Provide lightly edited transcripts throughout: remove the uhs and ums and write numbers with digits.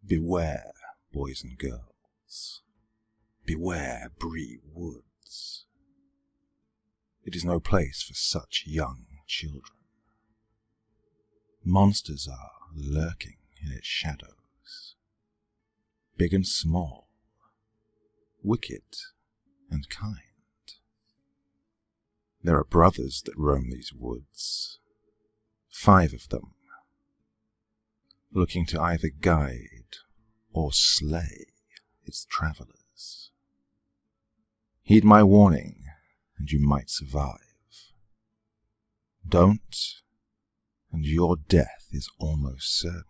Beware, boys and girls. Beware Bree Woods. It is no place for such young children. Monsters are lurking in its shadows, big and small, wicked and kind. There are brothers that roam these woods, 5 of them, looking to either guide or slay its travellers. Heed my warning, and you might survive. Don't, and your death is almost certain.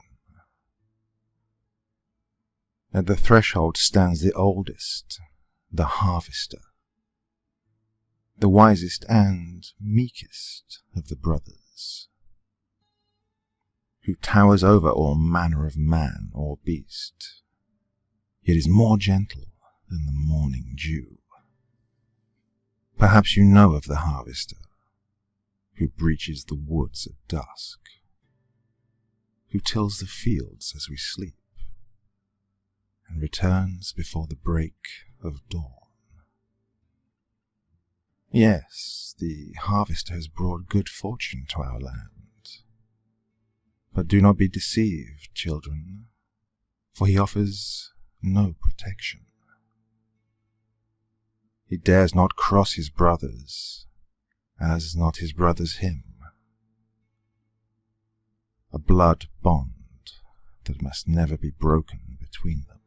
At the threshold stands the oldest, the harvester, the wisest and meekest of the brothers, who towers over all manner of man or beast, yet is more gentle than the morning dew. Perhaps you know of the harvester, who breaches the woods at dusk, who tills the fields as we sleep, and returns before the break of dawn. Yes, the harvester has brought good fortune to our land. But do not be deceived, children, for he offers no protection. He dares not cross his brothers, as not his brothers him. A blood bond that must never be broken between them.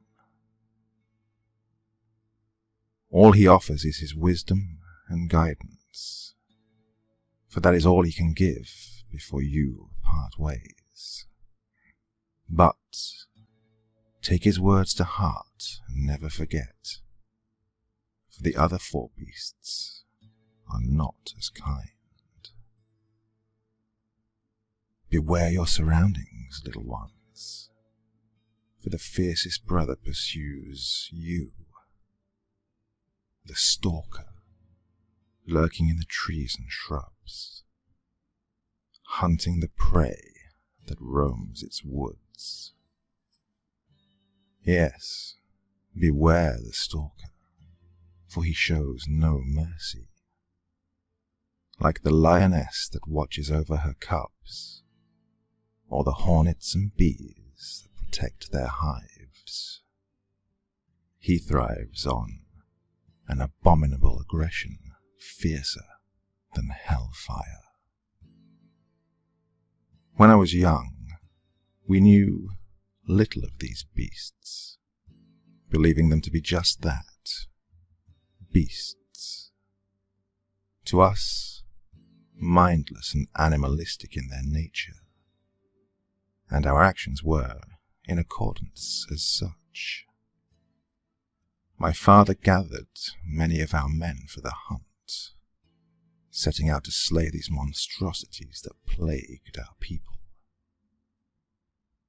All he offers is his wisdom and guidance, for that is all he can give before you part ways. But take his words to heart and never forget, for the other 4 beasts are not as kind. Beware your surroundings, little ones, for the fiercest brother pursues you, the stalker, lurking in the trees and shrubs, hunting the prey that roams its woods. Yes, beware the stalker, for he shows no mercy. Like the lioness that watches over her cubs, or the hornets and bees that protect their hives, he thrives on an abominable aggression fiercer than hellfire. When I was young, we knew little of these beasts, believing them to be just that, beasts. To us, mindless and animalistic in their nature, and our actions were in accordance as such. My father gathered many of our men for the hunt, setting out to slay these monstrosities that plagued our people.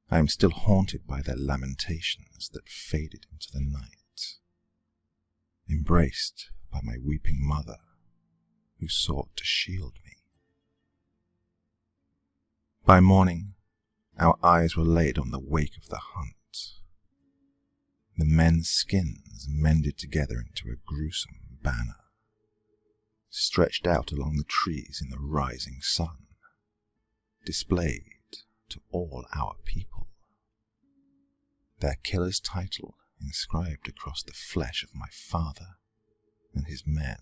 I am still haunted by their lamentations that faded into the night, embraced by my weeping mother, who sought to shield me. By morning, our eyes were laid on the wake of the hunt, the men's skins mended together into a gruesome banner, stretched out along the trees in the rising sun, displayed to all our people, their killer's title inscribed across the flesh of my father and his men.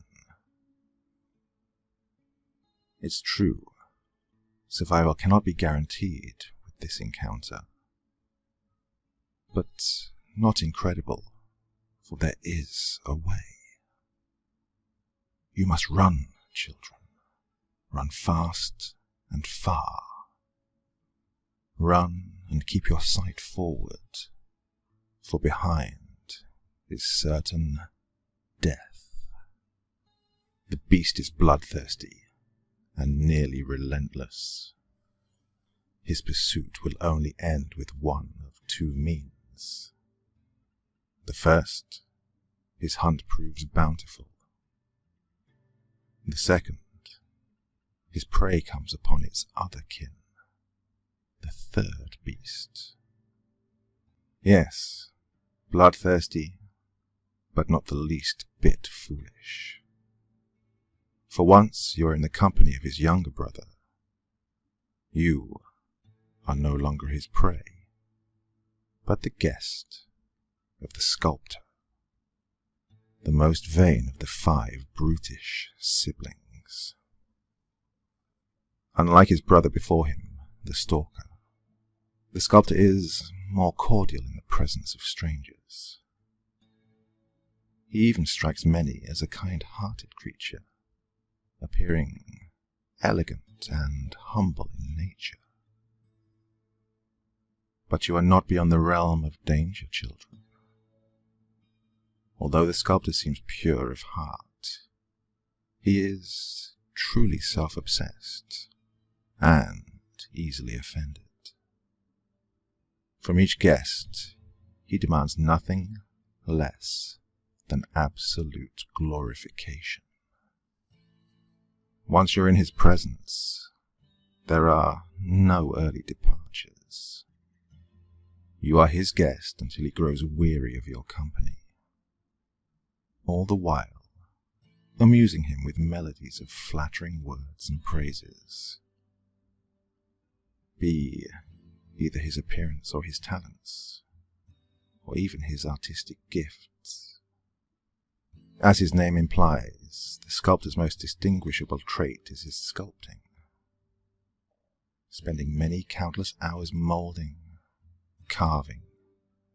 It's true, survival cannot be guaranteed with this encounter, but not incredible, for there is a way. You must run, children. Run fast and far. Run and keep your sight forward, for behind is certain death. The beast is bloodthirsty and nearly relentless. His pursuit will only end with one of 2 means. The first, his hunt proves bountiful. The second, his prey comes upon its other kin, the third beast. Yes, bloodthirsty, but not the least bit foolish. For once you are in the company of his younger brother. You are no longer his prey, but the guest of the sculptor, the most vain of the 5 brutish siblings. Unlike his brother before him, the stalker, the sculptor is more cordial in the presence of strangers. He even strikes many as a kind-hearted creature, appearing elegant and humble in nature. But you are not beyond the realm of danger, children. Although the sculptor seems pure of heart, he is truly self-obsessed and easily offended. From each guest, he demands nothing less than absolute glorification. Once you're in his presence, there are no early departures. You are his guest until he grows weary of your company, all the while amusing him with melodies of flattering words and praises, be either his appearance or his talents, or even his artistic gifts. As his name implies, the sculptor's most distinguishable trait is his sculpting, spending many countless hours moulding, carving,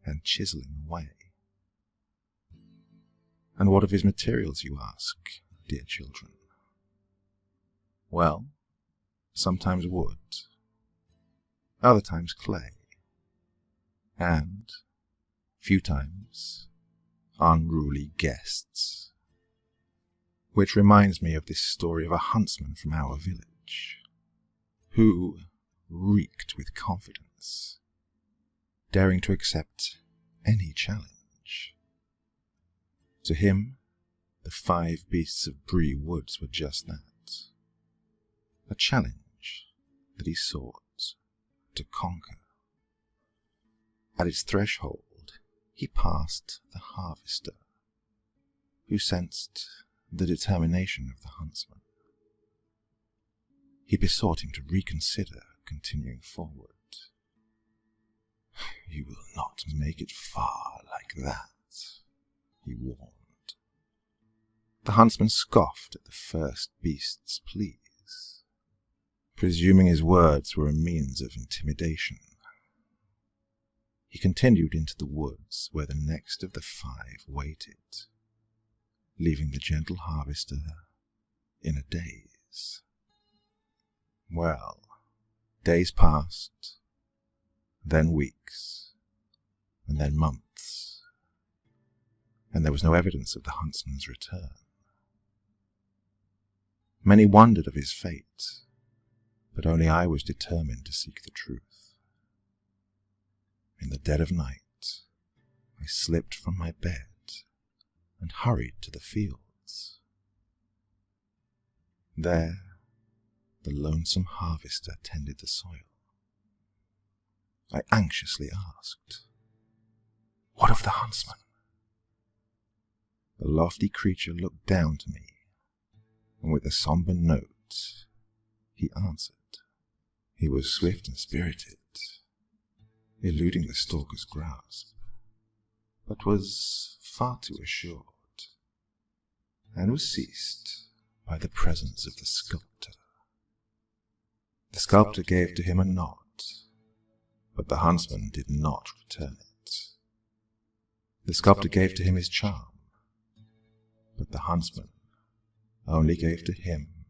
and chiseling away. And what of his materials, you ask, dear children? Well, sometimes wood, other times clay, and, few times, unruly guests. Which reminds me of this story of a huntsman from our village, who reeked with confidence, daring to accept any challenge. To him, the 5 beasts of Bree Woods were just that, a challenge that he sought to conquer. At its threshold, he passed the harvester, who sensed the determination of the huntsman. He besought him to reconsider continuing forward. "You will not make it far like that," he warned. The huntsman scoffed at the first beast's pleas, presuming his words were a means of intimidation. He continued into the woods where the next of the 5 waited, leaving the gentle harvester in a daze. Well, days passed, then weeks, and then months, and there was no evidence of the huntsman's return. Many wondered of his fate, but only I was determined to seek the truth. In the dead of night, I slipped from my bed and hurried to the fields. There, the lonesome harvester tended the soil. I anxiously asked, "What of the huntsman?" The lofty creature looked down to me, and with a somber note, he answered. He was swift and spirited, eluding the stalker's grasp, but was far too assured, and was seized by the presence of the sculptor. The sculptor gave to him a nod, but the huntsman did not return it. The sculptor gave to him his charm, but the huntsman only gave to him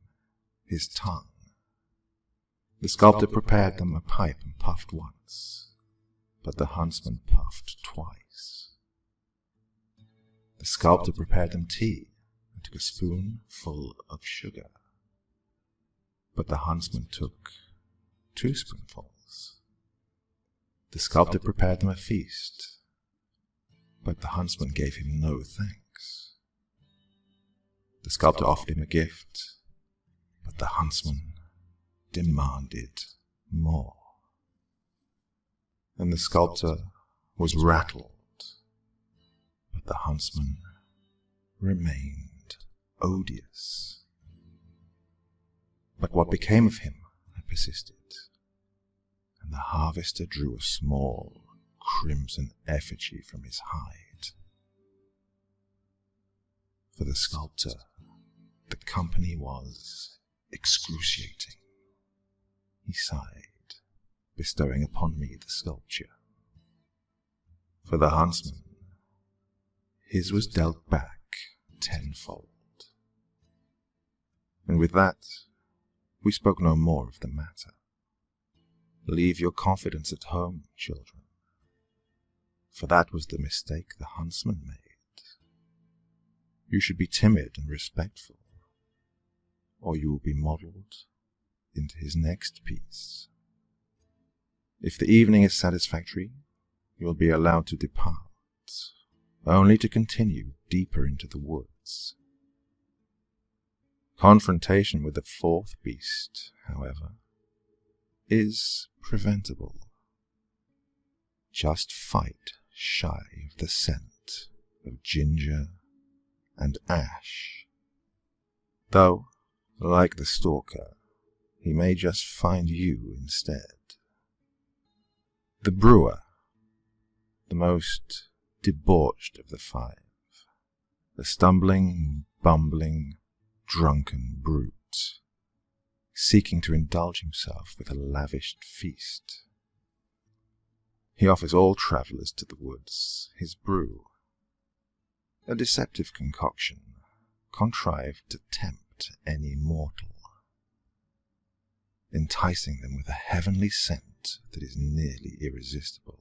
his tongue. The sculptor prepared them a pipe and puffed once, but the huntsman puffed twice. The sculptor prepared them tea and took a spoonful of sugar, but the huntsman took 2 spoonfuls. The sculptor prepared them a feast, but the huntsman gave him no thanks. The sculptor offered him a gift, but the huntsman demanded more. And the sculptor was rattled, but the huntsman remained odious. But what became of him? I persisted, and the harvester drew a small crimson effigy from his hide. For the sculptor, the company was excruciating. He sighed, bestowing upon me the sculpture. For the huntsman, his was dealt back tenfold. And with that, we spoke no more of the matter. Leave your confidence at home, children, for that was the mistake the huntsman made. You should be timid and respectful, or you will be modelled into his next piece. If the evening is satisfactory, you will be allowed to depart, only to continue deeper into the woods. Confrontation with the fourth beast, however, is preventable. Just fight shy of the scent of ginger and ash. Though, like the stalker, he may just find you instead. The brewer, the most debauched of the five, the stumbling, bumbling, drunken brute, seeking to indulge himself with a lavished feast. He offers all travellers to the woods his brew, a deceptive concoction contrived to tempt any mortal, enticing them with a heavenly scent that is nearly irresistible.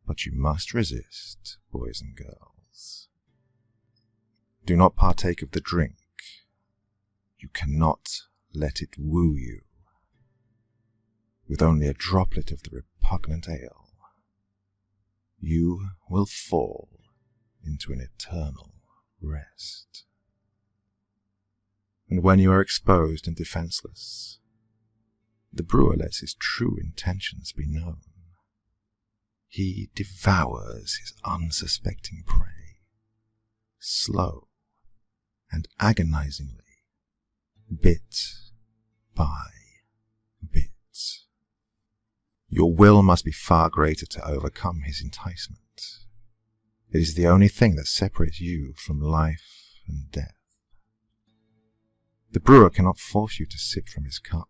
But you must resist, boys and girls. Do not partake of the drink. You cannot let it woo you. With only a droplet of the repugnant ale, you will fall into an eternal rest. And when you are exposed and defenseless, the brewer lets his true intentions be known. He devours his unsuspecting prey, slow and agonizingly, bit by bit. Your will must be far greater to overcome his enticement. It is the only thing that separates you from life and death. The brewer cannot force you to sip from his cup,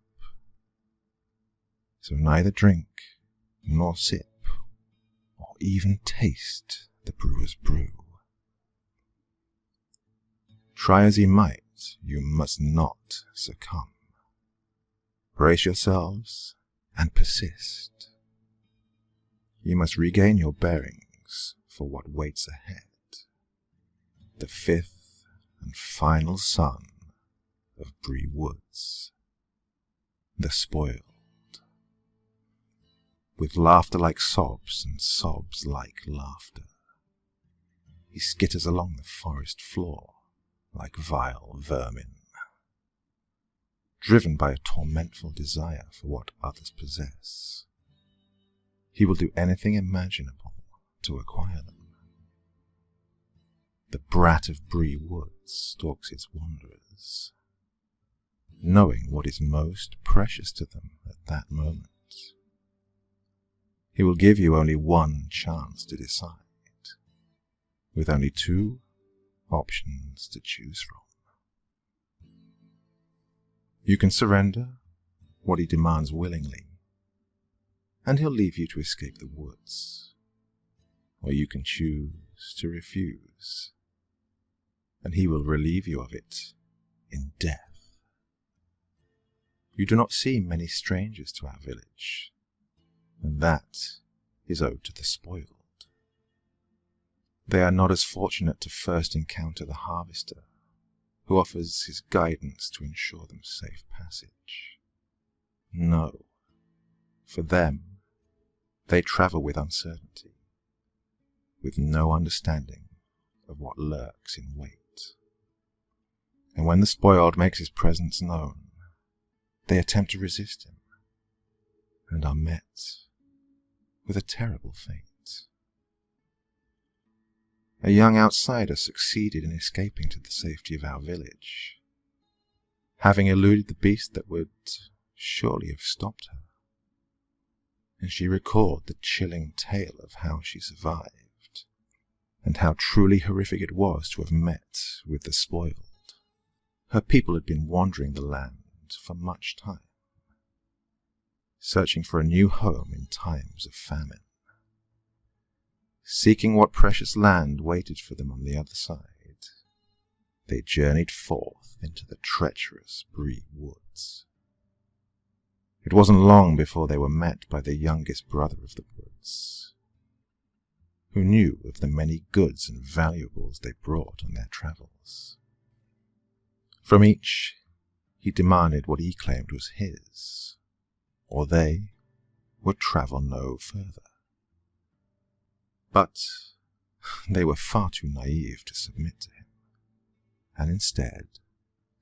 so neither drink nor sip, or even taste the brewer's brew. Try as he might, you must not succumb. Brace yourselves and persist. You must regain your bearings for what waits ahead. The fifth and final son of Bree Woods, the spoiled. With laughter like sobs and sobs like laughter, he skitters along the forest floor like vile vermin, driven by a tormentful desire for what others possess. He will do anything imaginable to acquire them. The brat of Bree Woods stalks its wanderers, knowing what is most precious to them at that moment. He will give you only one chance to decide, with only two options to choose from. You can surrender what he demands willingly, and he'll leave you to escape the woods, or you can choose to refuse, and he will relieve you of it in death. You do not see many strangers to our village, and that is owed to the spoiled. They are not as fortunate to first encounter the harvester, who offers his guidance to ensure them safe passage. No, for them, they travel with uncertainty, with no understanding of what lurks in wait. And when the spoiled makes his presence known, they attempt to resist him, and are met with a terrible fate. a young outsider succeeded in escaping to the safety of our village, having eluded the beast that would surely have stopped her. And she recalled the chilling tale of how she survived, and how truly horrific it was to have met with the spoiled. Her people had been wandering the land for much time, searching for a new home in times of famine, seeking what precious land waited for them on the other side. They journeyed forth into the treacherous Bree woods. It wasn't long before they were met by the youngest brother of the woods, who knew of the many goods and valuables they brought on their travels. From each, he demanded what he claimed was his, or they would travel no further. But they were far too naive to submit to him, and instead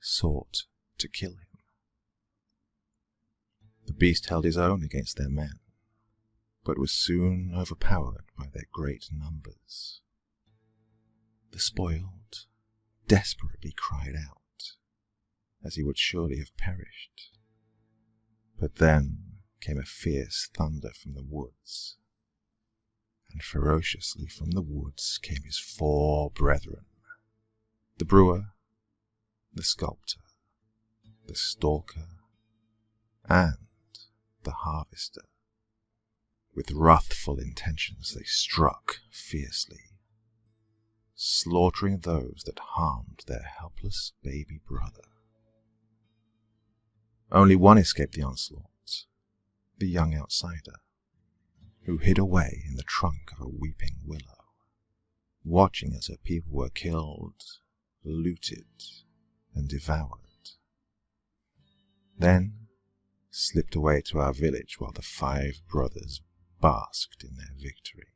sought to kill him. The beast held his own against their men, but was soon overpowered by their great numbers. The spoiled desperately cried out, as he would surely have perished. But then came a fierce thunder from the woods, and ferociously from the woods came his 4 brethren, the brewer, the sculptor, the stalker, and the harvester. With wrathful intentions they struck fiercely, slaughtering those that harmed their helpless baby brother. Only one escaped the onslaught, the young outsider, who hid away in the trunk of a weeping willow, watching as her people were killed, looted, and devoured. Then slipped away to our village while the 5 brothers basked in their victory.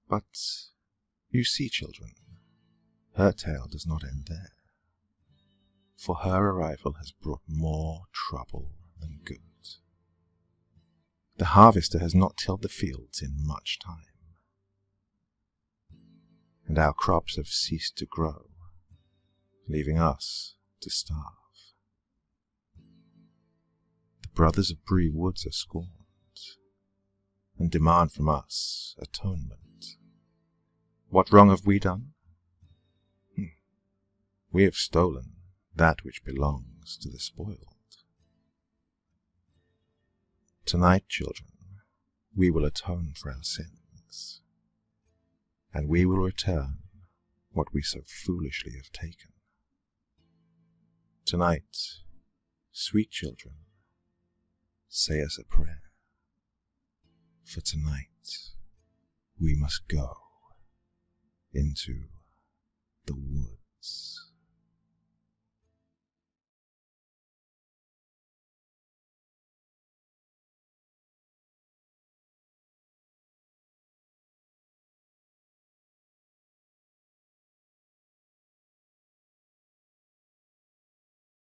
But you see, children, her tale does not end there, for her arrival has brought more trouble than good. The harvester has not tilled the fields in much time, and our crops have ceased to grow, leaving us to starve. The brothers of Bree Woods are scorned, and demand from us atonement. What wrong have we done? We have stolen that which belongs to the spoiled. Tonight, children, we will atone for our sins, and we will return what we so foolishly have taken. Tonight, sweet children, say us a prayer, for tonight we must go into the woods.